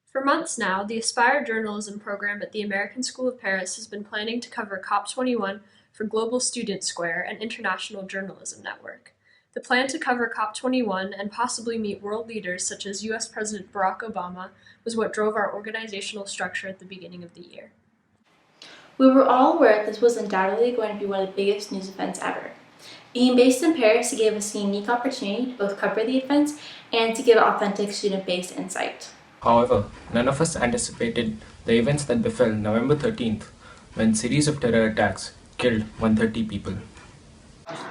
For months now, the Aspire journalism program at the American School of Paris has been planning to cover COP21 for Global Student Square, an international journalism network. The plan to cover COP21 and possibly meet world leaders such as US President Barack Obama was what drove our organizational structure at the beginning of the year. We were all aware this was undoubtedly going to be one of the biggest news events ever. Being based in Paris gave us a unique opportunity to both cover the events and to give authentic student-based insight. However, none of us anticipated the events that befell November 13th, when a series of terror attacks killed 130 people.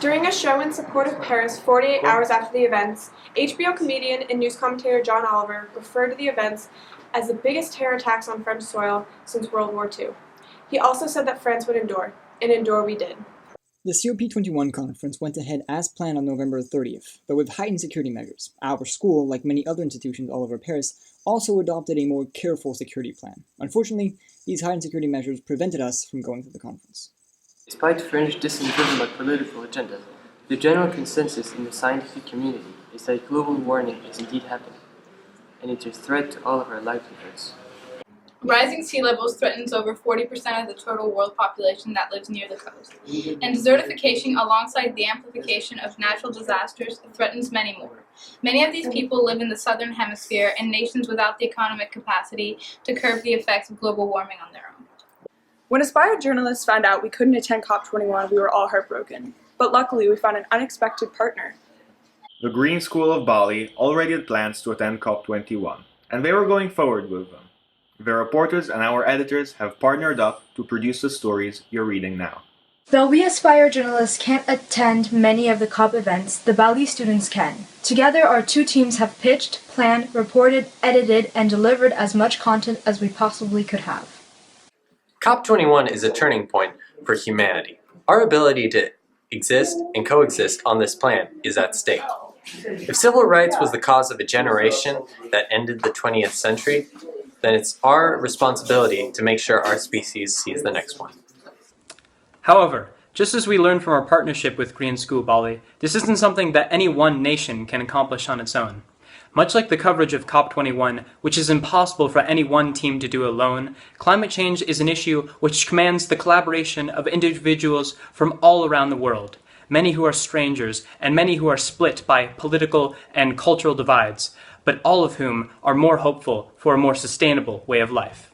During a show in support of Paris 48 hours after the events, HBO comedian and news commentator John Oliver referred to the events as the biggest terror attacks on French soil since World War II. He also said that France would endure, and endure we did. The COP21 conference went ahead as planned on November 30th, but with heightened security measures. Our school, like many other institutions all over Paris, also adopted a more careful security plan. Unfortunately, these heightened security measures prevented us from going to the conference. Despite French disengagement by political agendas, the general consensus in the scientific community is that global warming is indeed happening, and it's a threat to all of our livelihoods. Rising sea levels threatens over 40% of the total world population that lives near the coast. And desertification, alongside the amplification of natural disasters, threatens many more. Many of these people live in the southern hemisphere in nations without the economic capacity to curb the effects of global warming on their own. When Aspire journalists found out we couldn't attend COP21, we were all heartbroken. But luckily, we found an unexpected partner. The Green School of Bali already had plans to attend COP21, and they were going forward with them. The reporters and our editors have partnered up to produce the stories you're reading now. Though we Aspire journalists can't attend many of the COP events, the Bali students can. Together, our two teams have pitched, planned, reported, edited, and delivered as much content as we possibly could have. COP21 is a turning point for humanity. Our ability to exist and coexist on this planet is at stake. If civil rights was the cause of a generation that ended the 20th century, then it's our responsibility to make sure our species sees the next one. However, just as we learned from our partnership with Green School Bali, this isn't something that any one nation can accomplish on its own. Much like the coverage of COP21, which is impossible for any one team to do alone, climate change is an issue which commands the collaboration of individuals from all around the world, many who are strangers and many who are split by political and cultural divides, but all of whom are more hopeful for a more sustainable way of life.